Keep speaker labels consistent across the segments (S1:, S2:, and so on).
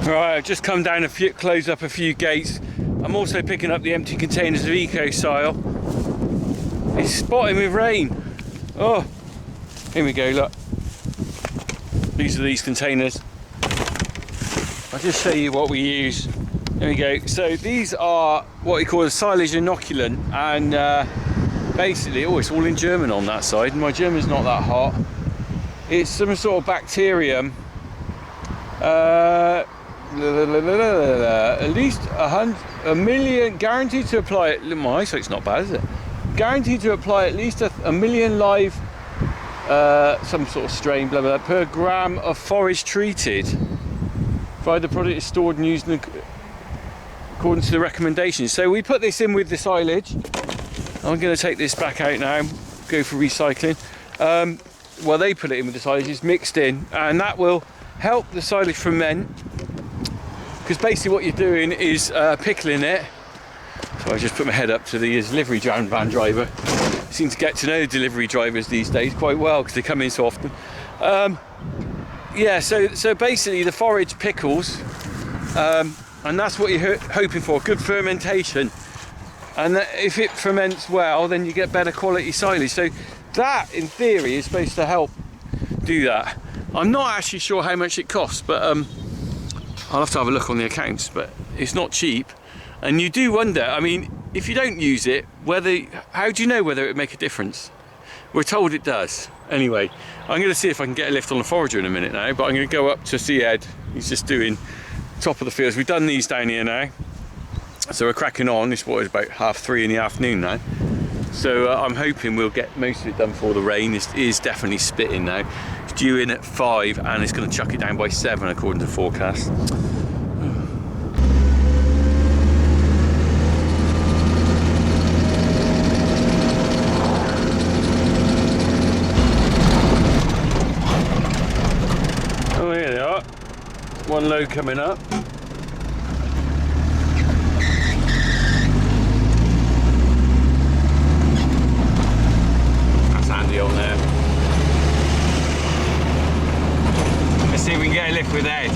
S1: Right, I've just come down a few, close up a few gates. I'm also picking up the empty containers of EcoSile. It's spotting with rain. Oh, here we go, look. These are these containers. I'll just show you what we use. There we go. So these are what we call a silage inoculant, and basically, oh, it's all in German on that side. My German's not that hot. It's some sort of bacterium. At least a million, guaranteed to apply it. My eyesight's not bad, is it? Guaranteed to apply at least a million live, some sort of strain, blah blah, per gram of forage treated. Provided the product is stored and used according to the recommendations. So we put this in with the silage. I'm going to take this back out now, go for recycling. Well, they put it in with the silage, it's mixed in, and that will help the silage ferment. Because basically what you're doing is pickling it. So I just put my head up to the delivery van driver. I seem to get to know delivery drivers these days quite well because they come in so often. Yeah, so basically the forage pickles, and that's what you're hoping for, good fermentation. And if it ferments well, then you get better quality silage. So that, in theory, is supposed to help do that. I'm not actually sure how much it costs, but I'll have to have a look on the accounts, but it's not cheap. And you do wonder, I mean, if you don't use it, how do you know whether it would make a difference? We're told it does. Anyway, I'm going to see if I can get a lift on the Forager in a minute now, but I'm going to go up to see Ed. He's just doing top of the fields. We've done these down here now. So we're cracking on. It's what is about 3:30 in the afternoon now. So I'm hoping we'll get most of it done before the rain. It is definitely spitting now. It's due in at 5 and it's going to chuck it down by 7 according to the forecast. Oh, here they are. One load coming up. On there. Let's see if we can get a lift with Ed.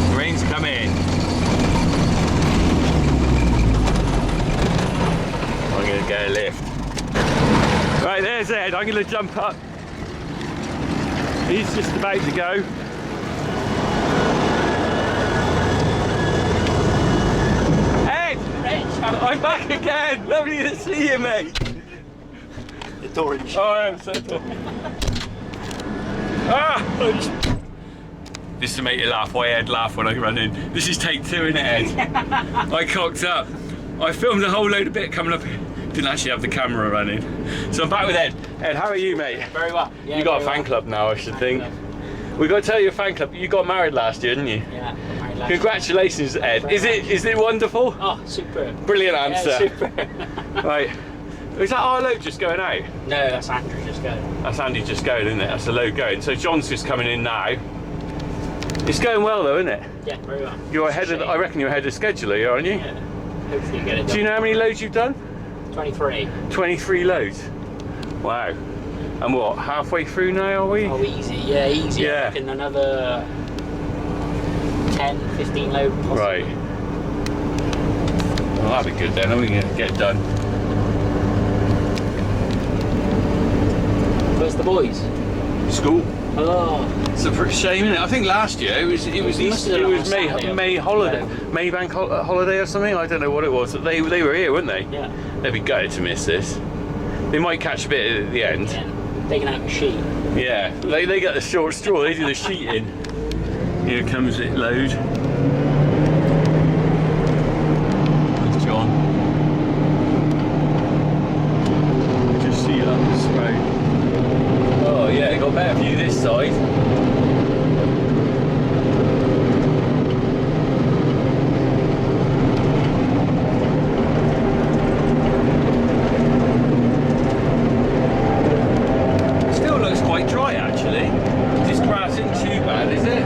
S1: The rain's coming. I'm going to get a lift. Right, there's Ed. I'm going to jump up. He's just about to go. I'm back again! Lovely to see you, mate!
S2: It's orange.
S1: Oh, I am so sorry. Ah! This is to make you laugh. Why Ed laugh when I run in. This is take 2, innit, Ed? I cocked up. I filmed a whole load of bit coming up here. Didn't actually have the camera running. So I'm back with Ed. Ed, how are you, mate?
S2: Very well. Yeah,
S1: you got a fan club now, I should think. We got to tell you a fan club. You got married last year, didn't you?
S2: Yeah, got married last
S1: Congratulations, Ed. Is it wonderful?
S2: Oh, super.
S1: Brilliant answer.
S2: Yeah, super.
S1: Right. Is that our load just going out?
S2: No, that's Andrew just going.
S1: That's Andy just going, isn't it? That's the load going. So John's just coming in now. It's going well though, isn't it?
S2: Yeah, very well.
S1: You're ahead of. I reckon you're ahead of schedule, aren't you?
S2: Yeah. Hopefully you get it done.
S1: Do you know how many loads you've done?
S2: 23.
S1: 23 loads. Wow. And what? Halfway through now, are we?
S2: Oh, easy. Yeah, easy.
S1: Yeah.
S2: I reckon another 10, 15 load possibly.
S1: Right. Well, that'll be good then. Then we can get it done.
S2: Where's the boys?
S1: School.
S2: Oh.
S1: It's a pretty shame, isn't it? I think last year it was Easter, it was May holiday, May bank holiday or something. I don't know what it was. They were here, weren't they?
S2: Yeah.
S1: They'd be gutted to miss this. They might catch a bit at the end.
S2: Yeah. Taking out the sheet.
S1: Yeah, they get the short straw. They do the sheeting. Here comes it load. There's John. Just see it up this road. Oh yeah, they got a better view this side. Still looks quite dry actually. This grass isn't too bad, is it?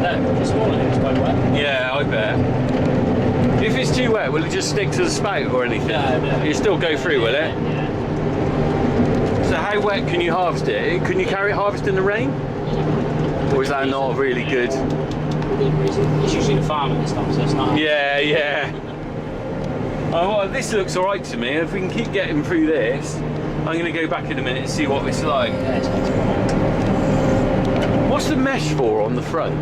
S2: No, this morning it was quite wet.
S1: If it's too wet, will it just stick to the spout or anything?
S2: No.
S1: You still go through, will it?
S2: Yeah.
S1: So how wet can you harvest it? Can you carry it harvest in the rain? Or is that not really good?
S2: It's usually the farm at this time, so it's not.
S1: Yeah. Oh, well, this looks alright to me. If we can keep getting through this, I'm going to go back in a minute and see what it's like.
S2: Yeah, it's nice.
S1: What's the mesh for on the front?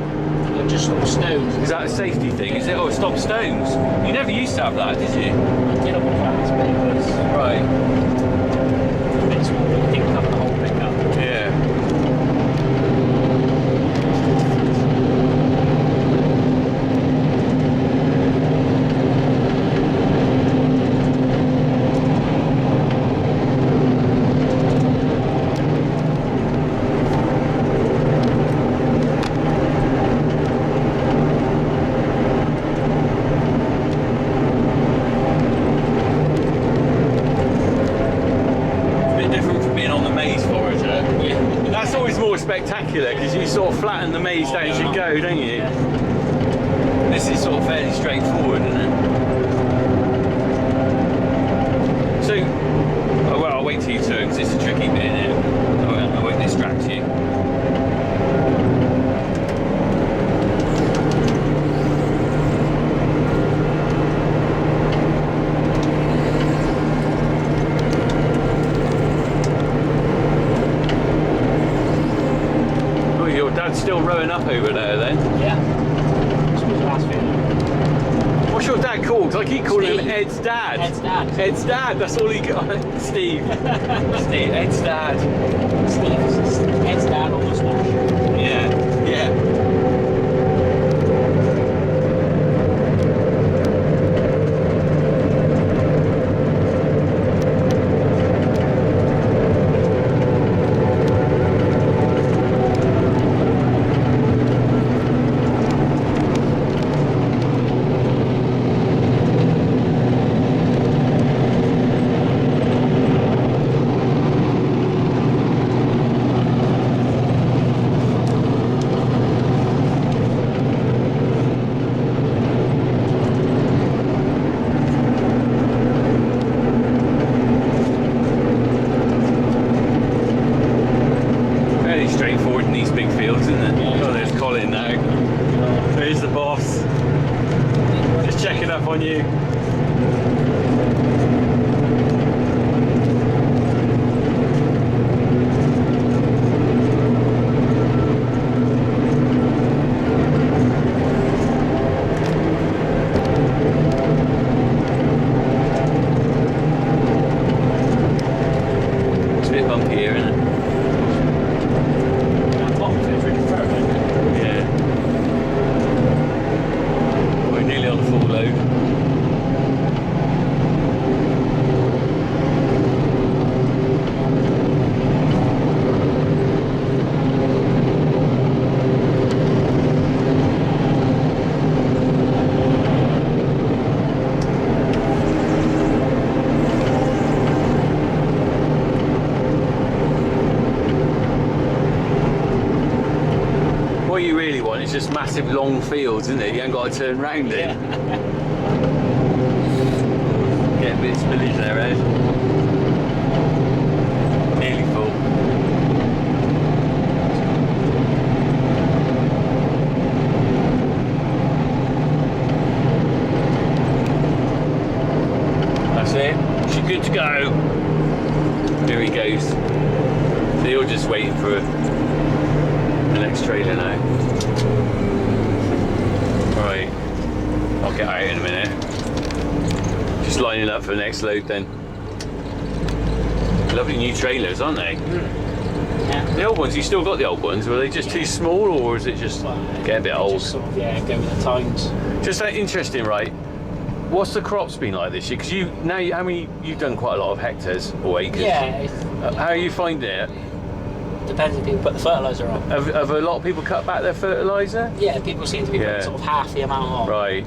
S2: They're just little stones.
S1: Is that a safety thing? Is it? Oh, stop stones. You never used to have that, did you?
S2: I did up the fast, but it was
S1: Right.
S2: a bit small. I think cover the whole pickup.
S1: Yeah. Spectacular because you sort of flatten the maze down as you go, don't you?
S2: Yeah.
S1: This is sort of fairly straightforward, isn't it? So, oh, well, I'll wait till you turn because it's a tricky bit, isn't it? I won't distract you. Still rowing up over there then?
S2: Yeah. This was the last video.
S1: What's your dad called? 'Cause I keep calling
S2: Steve.
S1: him Ed's dad.
S2: Ed's dad.
S1: Ed's dad, that's all he got. Steve. Steve, Ed's dad.
S2: Steve's Ed's dad or mustache.
S1: Yeah. On you. It's a bit bumpy here, isn't it? Yeah. We're nearly on the full load. What you really want is just massive long fields, isn't it? You ain't got to turn round it. Get a bit of spillage there, Ed. Nearly full. That's it. She's good to go. Here he goes. So you're just waiting for the next trailer now. Right, I'll get out in a minute. Just lining up for the next load then. Lovely new trailers, aren't they?
S2: Yeah.
S1: The old ones, you still got the old ones, were they just too small or is it just get a bit old?
S2: Just sort of, yeah, go with the times.
S1: Just interesting, right? What's the crops been like this year? Because you've done quite a lot of hectares or acres.
S2: Yeah.
S1: How are you finding it?
S2: Depends if people put the fertiliser on.
S1: Have a lot of people cut back their fertiliser?
S2: Yeah, people seem to be putting sort of half the amount on.
S1: Right.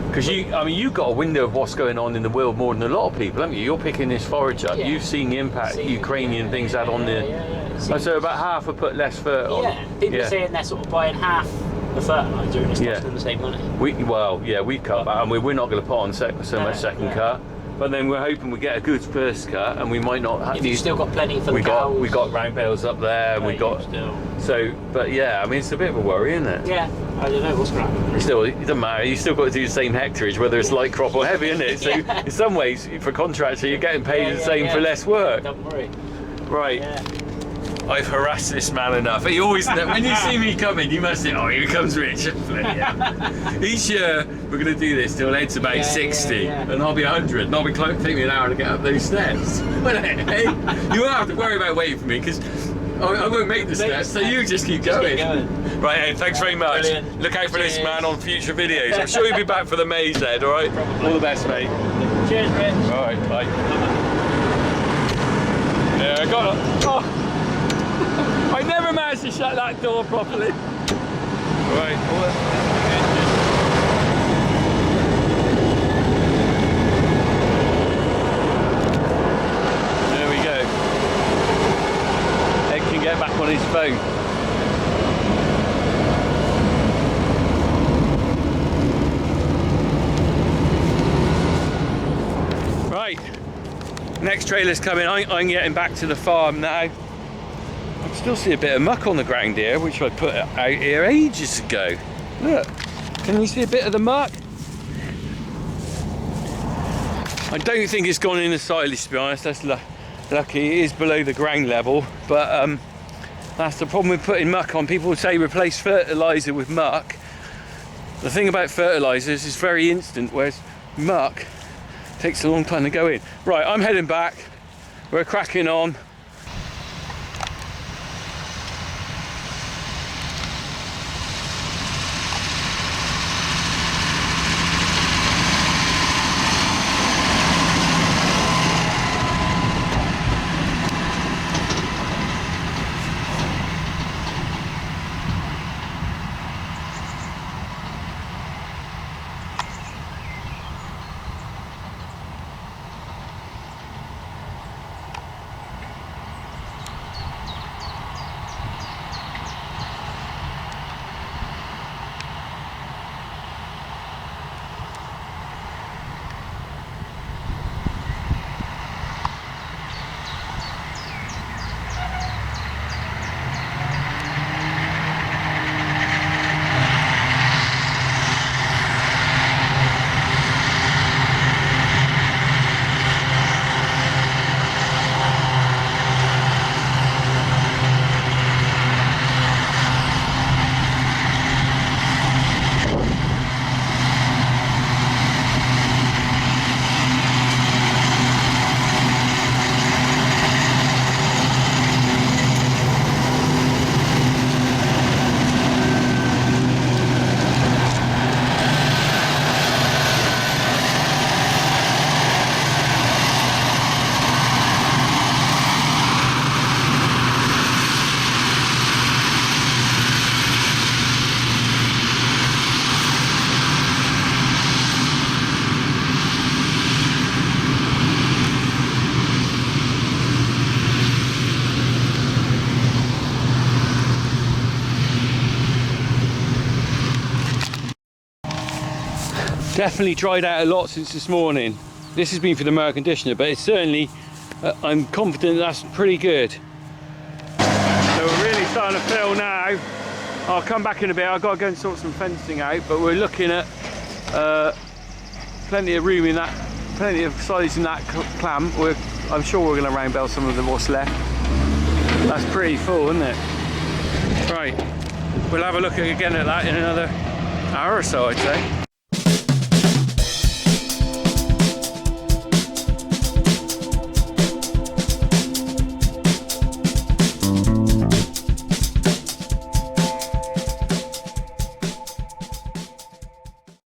S1: Because you've got a window of what's going on in the world more than a lot of people, haven't you? You're picking this forage up.
S2: Yeah.
S1: You've seen the impact Ukrainian things had on the.
S2: Yeah.
S1: So about half have put less fertiliser on.
S2: Yeah, people are saying they're sort of buying half the fertiliser and it's
S1: Yeah.
S2: costing them the same money.
S1: We cut back, and we're not going to put on so much second cut. But then we're hoping we get a good first cut, and we might not have.
S2: If you've still got plenty for the cows.
S1: We got round bales up there, and we got
S2: still.
S1: so. But yeah, I mean it's a bit of a worry, isn't it?
S2: Yeah, I don't know what's going to happen.
S1: Still, it doesn't matter. You still got to do the same hectareage, whether it's light crop or heavy, isn't it? So in some ways, for contractor, you're getting paid the same for less work.
S2: Don't worry.
S1: Right.
S2: Yeah.
S1: I've harassed this man enough. He always, when you see me coming, you must think, oh, here comes Rich. Each year, we're going to do this till Ed's about 60, and I'll be 100, and I'll be take me an hour to get up those steps. Hey, you won't have to worry about waiting for me, because I won't make the steps, so you just keep going. Right, Ed, thanks very much.
S2: Brilliant.
S1: Look out for this man on future videos. I'm sure you'll be back for the maze, Ed, all right?
S2: Probably.
S1: All the best, mate.
S2: Cheers, Rich.
S1: All right, bye. Yeah, I got it. Oh. I never managed to shut that door properly. Right. There we go. Ed can get back on his phone. Right. Next trailer's coming. I'm getting back to the farm now. I can still see a bit of muck on the ground here, which I put out here ages ago. Look, can you see a bit of the muck? I don't think it's gone in the silage, to be honest. That's lucky. It is below the ground level, but that's the problem with putting muck on. People say replace fertiliser with muck. The thing about fertilisers is very instant, whereas muck takes a long time to go in. Right, I'm heading back. We're cracking on. Definitely dried out a lot since this morning. This has been for the mower conditioner, but it's certainly, I'm confident that's pretty good. So we're really starting to fill now. I'll come back in a bit. I've got to go and sort some fencing out, but we're looking at plenty of room in that, plenty of size in that clam. I'm sure we're going to round bale some of what's left. That's pretty full, isn't it? Right, we'll have a look again at that in another hour or so, I'd say.